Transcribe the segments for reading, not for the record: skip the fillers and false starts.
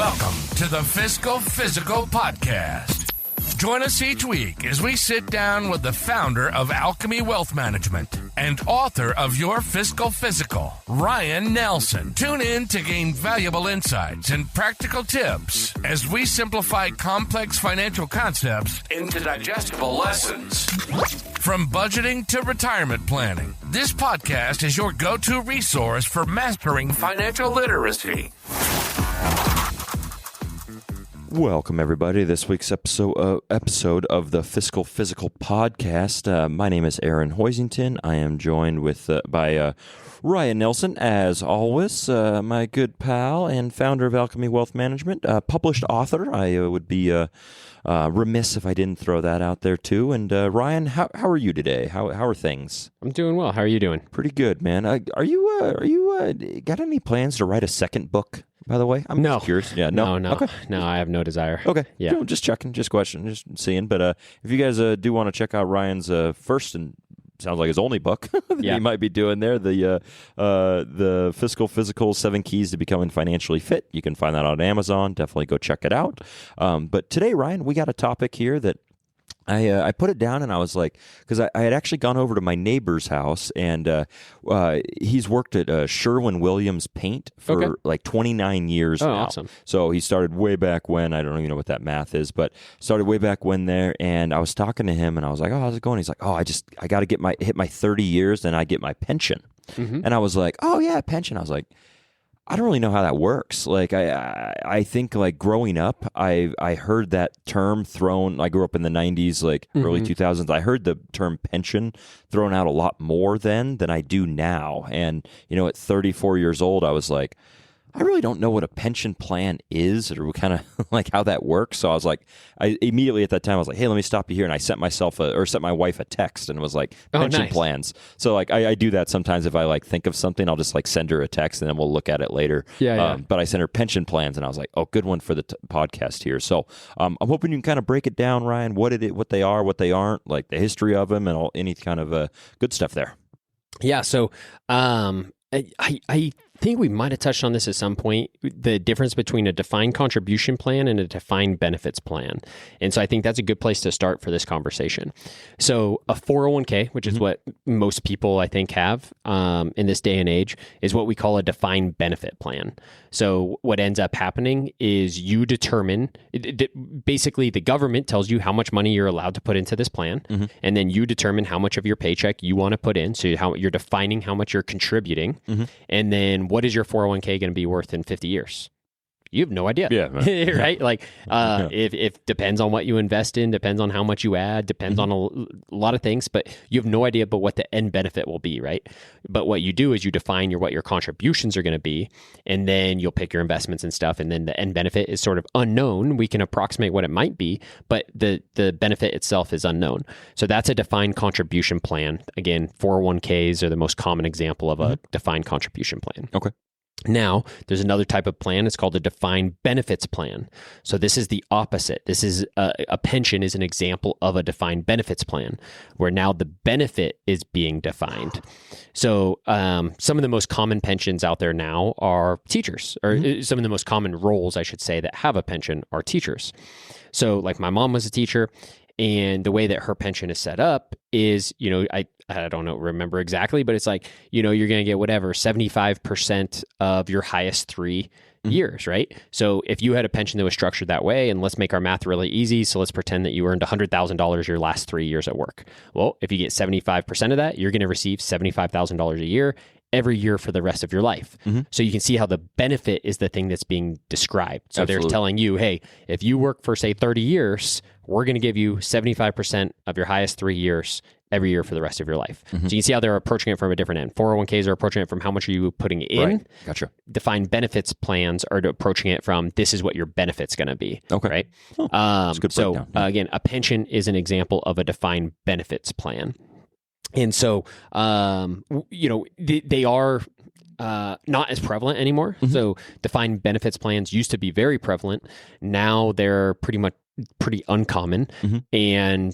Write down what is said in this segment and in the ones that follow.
Welcome to the Fiscal Physical Podcast. Join us each week as we sit down with the founder of Alchemy Wealth Management and author of Your Fiscal Physical, Ryan Nelson. Tune in to gain valuable insights and practical tips as we simplify complex financial concepts into digestible lessons. From budgeting to retirement planning, this podcast is your go-to resource for mastering financial literacy. Welcome, everybody, to this week's episode of the Fiscal Physical Podcast. My name is Aaron Hoisington. I am joined by Ryan Nelson, as always, my good pal and founder of Alchemy Wealth Management, published author. I would be remiss if I didn't throw that out there, too. And Ryan, how are you today? How are things? I'm doing well. How are you doing? Pretty good, man. Are you got any plans to write a second book? By the way, I'm just curious. Yeah, no, okay. No, I have no desire. Okay, yeah, no, just checking, just questioning, just seeing. But if you guys do want to check out Ryan's first and sounds like his only book that he might be doing there, the Fiscal Physical 7 Keys to Becoming Financially Fit, you can find that on Amazon. Definitely go check it out. But today, Ryan, we got a topic here that I put it down and I was like, because I had actually gone over to my neighbor's house and he's worked at Sherwin-Williams Paint for like 29 years now. Awesome. So he started way back when. I don't even know what that math is, but started way back when there. And I was talking to him and I was like, oh, how's it going? He's like, oh, I got to hit my 30 years, then I get my pension. Mm-hmm. And I was like, oh yeah, pension. I was like, I don't really know how that works. Like, I think, like, growing up, I heard that term thrown. I grew up in the 90s, like, early 2000s. I heard the term pension thrown out a lot more then than I do now. And, you know, at 34 years old, I was like, I really don't know what a pension plan is or kind of like how that works. So I was like, I immediately at that time, I was like, hey, let me stop you here. And I sent my wife a text and it was like pension plans. So like I do that sometimes if I like think of something, I'll just like send her a text and then we'll look at it later. Yeah. But I sent her pension plans and I was like, oh, good one for the podcast here. So I'm hoping you can kind of break it down, Ryan, what they are, what they aren't, like the history of them and any kind of good stuff there. Yeah. So I think we might have touched on this at some point, the difference between a defined contribution plan and a defined benefits plan. And so I think that's a good place to start for this conversation. So a 401k, which is what most people I think have in this day and age, is what we call a defined benefit plan. So what ends up happening is you determine, basically the government tells you how much money you're allowed to put into this plan, and then you determine how much of your paycheck you want to put in. So how you're defining how much you're contributing, and then what is your 401k going to be worth in 50 years? You have no idea. Yeah. Right? Like, if depends on what you invest in, depends on how much you add, depends on a lot of things, but you have no idea about what the end benefit will be, right? But what you do is you define what your contributions are going to be, and then you'll pick your investments and stuff, and then the end benefit is sort of unknown. We can approximate what it might be, but the benefit itself is unknown. So that's a defined contribution plan. Again, 401ks are the most common example of a defined contribution plan. Okay. Now, there's another type of plan. It's called a defined benefits plan. So this is the opposite. This is a pension is an example of a defined benefits plan, where now the benefit is being defined. So some of the most common pensions out there now are teachers, or some of the most common roles, I should say, that have a pension are teachers. So like my mom was a teacher, and the way that her pension is set up is, you know, I don't remember exactly, but it's like, you know, you're going to get whatever, 75% of your highest 3 years, right? So if you had a pension that was structured that way, and let's make our math really easy. So let's pretend that you earned $100,000 your last 3 years at work. Well, if you get 75% of that, you're going to receive $75,000 a year every year for the rest of your life. So you can see how the benefit is the thing that's being described. So they're telling you, hey, if you work for, say, 30 years, we're going to give you 75% of your highest 3 years every year for the rest of your life. So you can see how they're approaching it from a different end. 401ks are approaching it from how much are you putting in. Right. Gotcha. Defined benefits plans are approaching it from this is what your benefit's going to be. Okay. Right. That's a good breakdown. Again, a pension is an example of a defined benefits plan. And so, you know, they are not as prevalent anymore. So defined benefits plans used to be very prevalent. Now they're pretty uncommon. And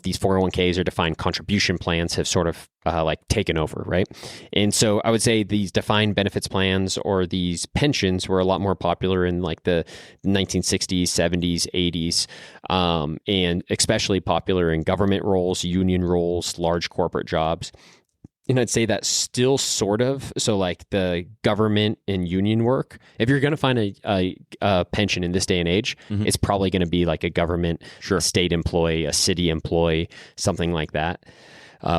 these 401ks or defined contribution plans have sort of like taken over, right? And so I would say these defined benefits plans or these pensions were a lot more popular in like the 1960s, 70s, 80s, and especially popular in government roles, union roles, large corporate jobs. And I'd say that's still sort of, so like the government and union work, if you're going to find a pension in this day and age, it's probably going to be like a government, a state employee, a city employee, something like that,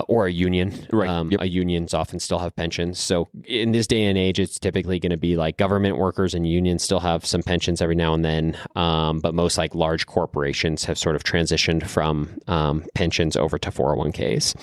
or a union. Right. Unions often still have pensions. So in this day and age, it's typically going to be like government workers and unions still have some pensions every now and then. But most like large corporations have sort of transitioned from pensions over to 401ks.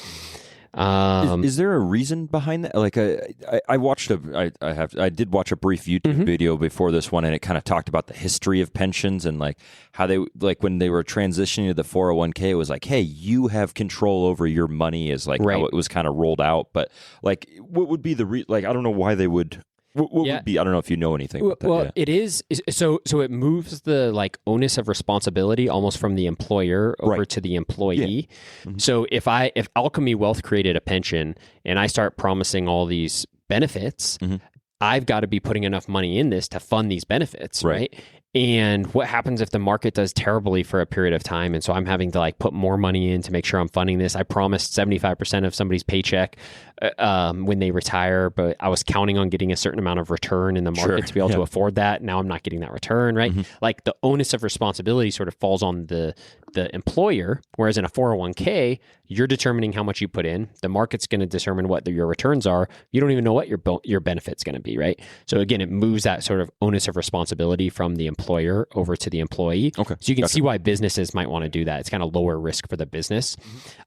Is there a reason behind that? Like I watched I did watch a brief YouTube video before this one, and it kind of talked about the history of pensions and like how they, like when they were transitioning to the 401k, it was like, hey, you have control over your money, is like how it was kind of rolled out. But like, what would be the like? I don't know why they would. What would be? I don't know if you know anything about that. Well, it is so it moves the like onus of responsibility almost from the employer over to the employee. Yeah. So if Alchemy Wealth created a pension and I start promising all these benefits, I've got to be putting enough money in this to fund these benefits, right? And what happens if the market does terribly for a period of time? And so I'm having to like put more money in to make sure I'm funding this. I promised 75% of somebody's paycheck when they retire, but I was counting on getting a certain amount of return in the market to be able to afford that. Now I'm not getting that return, right? Like the onus of responsibility sort of falls on the employer, whereas in a 401k, you're determining how much you put in. The market's going to determine what your returns are. You don't even know what your benefit's going to be, right? So again, it moves that sort of onus of responsibility from the employer over to the employee. Okay. So you can see why businesses might want to do that. It's kind of lower risk for the business.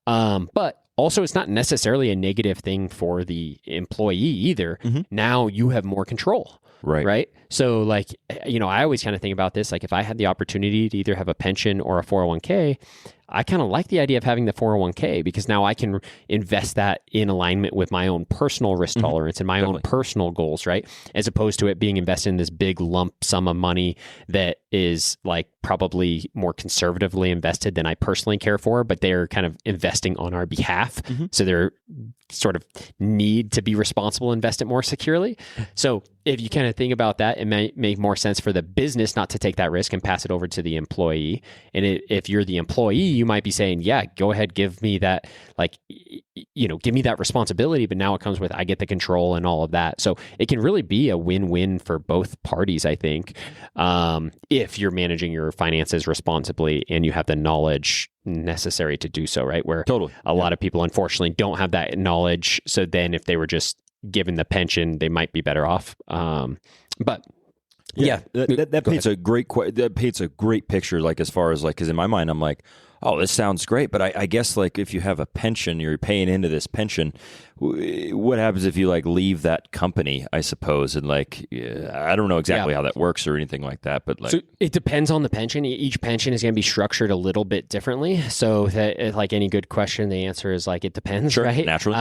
But also, it's not necessarily a negative thing for the employee either. Now you have more control. Right. So like, I always kind of think about this, like if I had the opportunity to either have a pension or a 401k, I kind of like the idea of having the 401k because now I can invest that in alignment with my own personal risk tolerance and my own personal goals, right? As opposed to it being invested in this big lump sum of money that is like probably more conservatively invested than I personally care for, but they're kind of investing on our behalf. So they're sort of need to be responsible, invest it more securely. So if you kind of think about that, it may make more sense for the business not to take that risk and pass it over to the employee. And if you're the employee, you might be saying, yeah, go ahead, give me that, like, give me that responsibility, but now it comes with, I get the control and all of that. So it can really be a win-win for both parties, I think, if you're managing your finances responsibly and you have the knowledge necessary to do so, right? Where a lot of people, unfortunately, don't have that knowledge. So then if they were just given the pension, they might be better off. But that paints a great picture, like as far as like, because in my mind, I'm like, oh, this sounds great. But I guess like if you have a pension, you're paying into this pension. What happens if you like leave that company, I suppose? And like, I don't know exactly how that works or anything like that. But like, so it depends on the pension. Each pension is going to be structured a little bit differently. So that, like any good question, the answer is like, it depends, right? Naturally.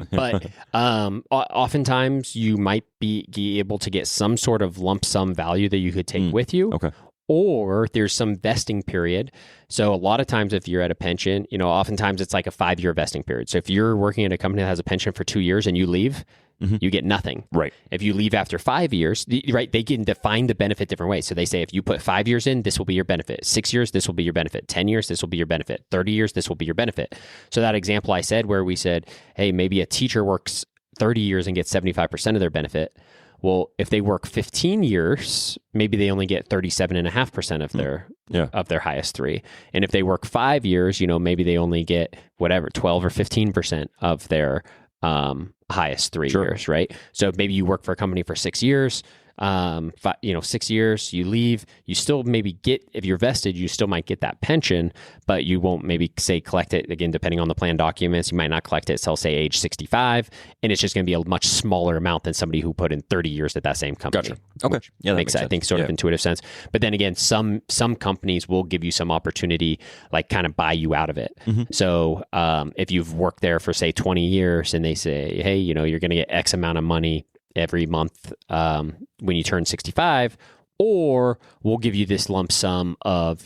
But oftentimes you might be able to get some sort of lump sum value that you could take with you. Okay. Or there's some vesting period. So a lot of times if you're at a pension, oftentimes it's like a 5-year vesting period. So if you're working at a company that has a pension for 2 years and you leave, you get nothing. Right. If you leave after 5 years, right, they can define the benefit different ways. So they say if you put 5 years in, this will be your benefit. 6 years, this will be your benefit. 10 years, this will be your benefit. 30 years, this will be your benefit. So that example I said where we said, hey, maybe a teacher works 30 years and gets 75% of their benefit. Well, if they work 15 years, maybe they only get 37.5% of their highest 3. And if they work 5 years, maybe they only get 12 or 15% of their highest 3 years, right? So maybe you work for a company for 6 years, 6 years, you leave, you still maybe get, if you're vested, you still might get that pension, but you won't maybe say collect it again, depending on the plan documents, you might not collect it till say age 65. And it's just going to be a much smaller amount than somebody who put in 30 years at that same company. Gotcha. Okay. Yeah, that makes sense. I think sort of intuitive sense. But then again, some companies will give you some opportunity, like kind of buy you out of it. So if you've worked there for say 20 years and they say, hey, you're going to get X amount of money every month when you turn 65, or we'll give you this lump sum of,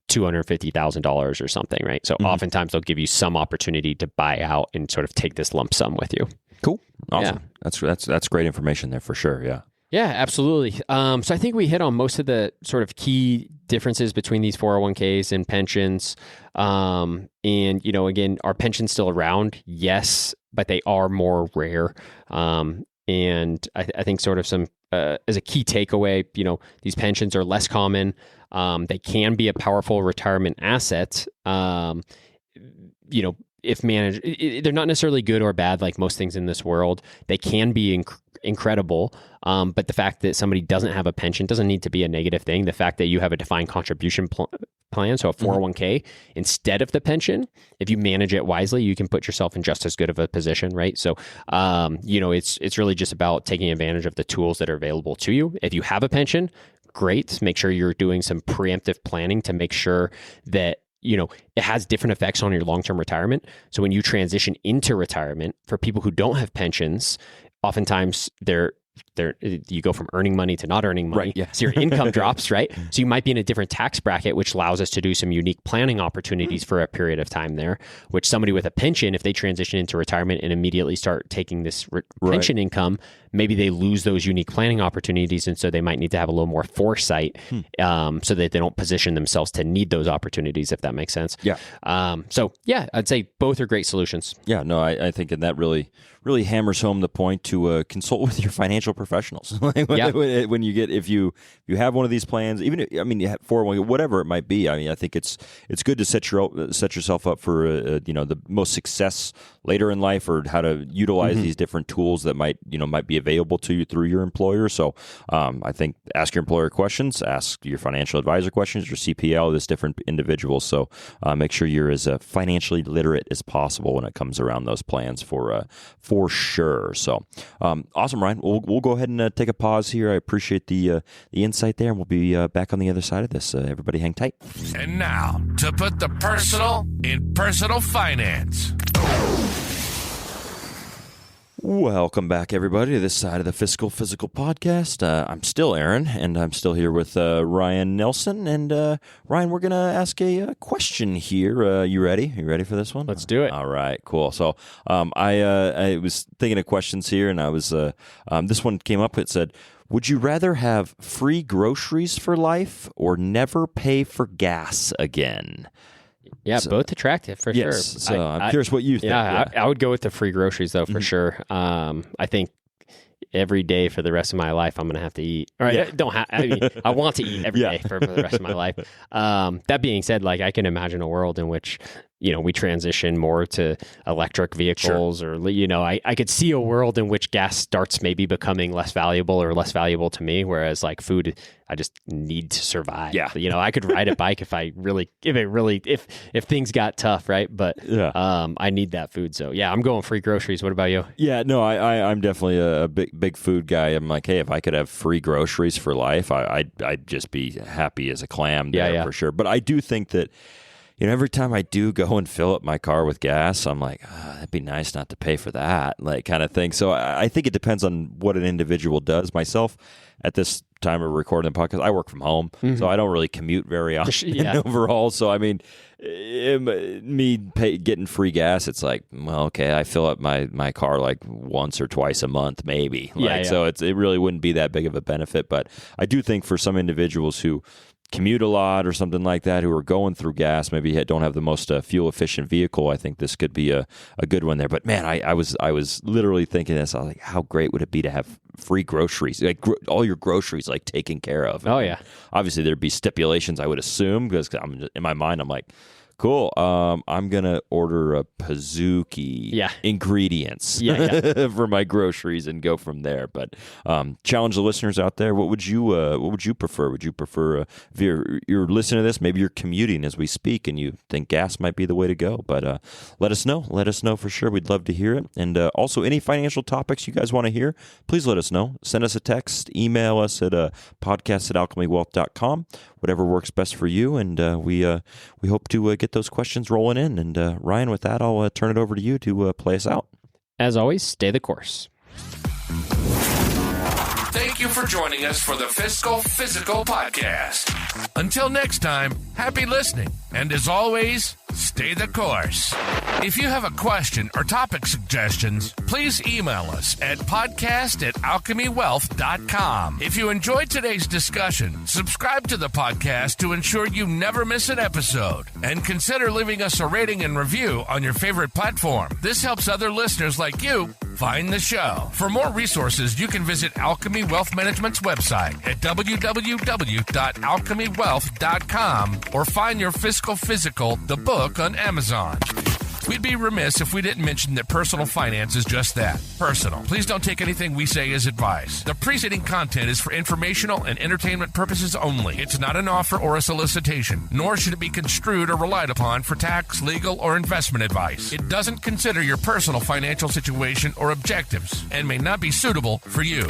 $250,000 or something, right? So oftentimes they'll give you some opportunity to buy out and sort of take this lump sum with you. Cool. Awesome. Yeah. That's great information there for sure. Yeah. Yeah, absolutely. So I think we hit on most of the sort of key differences between these 401ks and pensions. And, again, are pensions still around? Yes, but they are more rare. And I think sort of some, as a key takeaway, these pensions are less common. They can be a powerful retirement asset. If managed, they're not necessarily good or bad like most things in this world. They can be incredible. But the fact that somebody doesn't have a pension doesn't need to be a negative thing. The fact that you have a defined contribution plan, so a 401k, instead of the pension, if you manage it wisely, you can put yourself in just as good of a position, right? So, it's really just about taking advantage of the tools that are available to you. If you have a pension, great. Make sure you're doing some preemptive planning to make sure that it has different effects on your long-term retirement. So when you transition into retirement, for people who don't have pensions, oftentimes you go from earning money to not earning money. Right, yeah. So your income drops, right? So you might be in a different tax bracket, which allows us to do some unique planning opportunities for a period of time there, which somebody with a pension, if they transition into retirement and immediately start taking this pension income, maybe they lose those unique planning opportunities. And so they might need to have a little more foresight so that they don't position themselves to need those opportunities, if that makes sense. Yeah. I'd say both are great solutions. Yeah, no, I think that really hammers home the point to consult with your financial professionals. When you get, if you have one of these plans, even you have 401k, whatever it might be. I think it's good to set yourself up for the most success later in life, or how to utilize these different tools that might be available to you through your employer. So I think ask your employer questions, ask your financial advisor questions, your CPL, this different individuals. So make sure you're as financially literate as possible when it comes around those plans for sure. So awesome, Ryan. We'll go ahead and take a pause here. I appreciate the insight there, and we'll be back on the other side of this. Everybody hang tight. And now, to put the personal in personal finance. Welcome back, everybody, to this side of the Fiscal Physical Podcast. I'm still Aaron, and I'm still here with Ryan Nelson. And Ryan, we're going to ask a question here. You ready? You ready for this one? Let's do it. All right, cool. So I was thinking of questions here, and I was this one came up. It said, would you rather have free groceries for life or never pay for gas again? Yeah, both attractive for sure. So I'm curious what you think. Yeah, I would go with the free groceries though for sure. I think every day for the rest of my life I'm going to have to eat. All right, I want to eat every day for the rest of my life. That being said, I can imagine a world in which we transition more to electric vehicles, or I could see a world in which gas starts maybe becoming less valuable to me, whereas food, I just need to survive. Yeah. I could ride a bike if things got tough, right? But I need that food. So yeah, I'm going free groceries. What about you? Yeah, no, I'm definitely a big food guy. I'm like, hey, if I could have free groceries for life, I'd just be happy as a clam there for sure. But I do think that every time I do go and fill up my car with gas, I'm like, that'd be nice not to pay for that, kind of thing. So I think it depends on what an individual does. Myself, at this time of recording the podcast, I work from home, so I don't really commute very often overall. So, getting free gas, it's like, well, okay, I fill up my car once or twice a month, maybe. So it really wouldn't be that big of a benefit. But I do think for some individuals who commute a lot or something like that, who are going through gas, maybe don't have the most fuel efficient vehicle, I think this could be a good one there. But man, I was literally thinking this. I was like, how great would it be to have free groceries, all your groceries taken care of? Oh yeah. Obviously there'd be stipulations, I would assume, because in my mind I'm like, cool. I'm gonna order a Pizookie ingredients for my groceries and go from there. But challenge the listeners out there. What would you prefer? Would you prefer if you're listening to this, maybe you're commuting as we speak, and you think gas might be the way to go? But let us know. Let us know for sure. We'd love to hear it. And also any financial topics you guys want to hear, please let us know. Send us a text. Email us at podcast@alchemywealth.com. Whatever works best for you. And we hope to get those questions rolling in. And Ryan, with that, I'll turn it over to you to play us out. As always, stay the course. Thank you for joining us for the Fiscal Physical Podcast. Until next time, happy listening, and as always, stay the course. If you have a question or topic suggestions, please email us at podcast@alchemywealth.com. If you enjoyed today's discussion, subscribe to the podcast to ensure you never miss an episode, and consider leaving us a rating and review on your favorite platform. This helps other listeners like you find the show. For more resources, you can visit Alchemy Wealth Management's website at www.alchemywealth.com or find your Fiscal Physical, the book, on Amazon. We'd be remiss if we didn't mention that personal finance is just that, personal. Please don't take anything we say as advice. The preceding content is for informational and entertainment purposes only. It's not an offer or a solicitation, nor should it be construed or relied upon for tax, legal, or investment advice. It doesn't consider your personal financial situation or objectives and may not be suitable for you.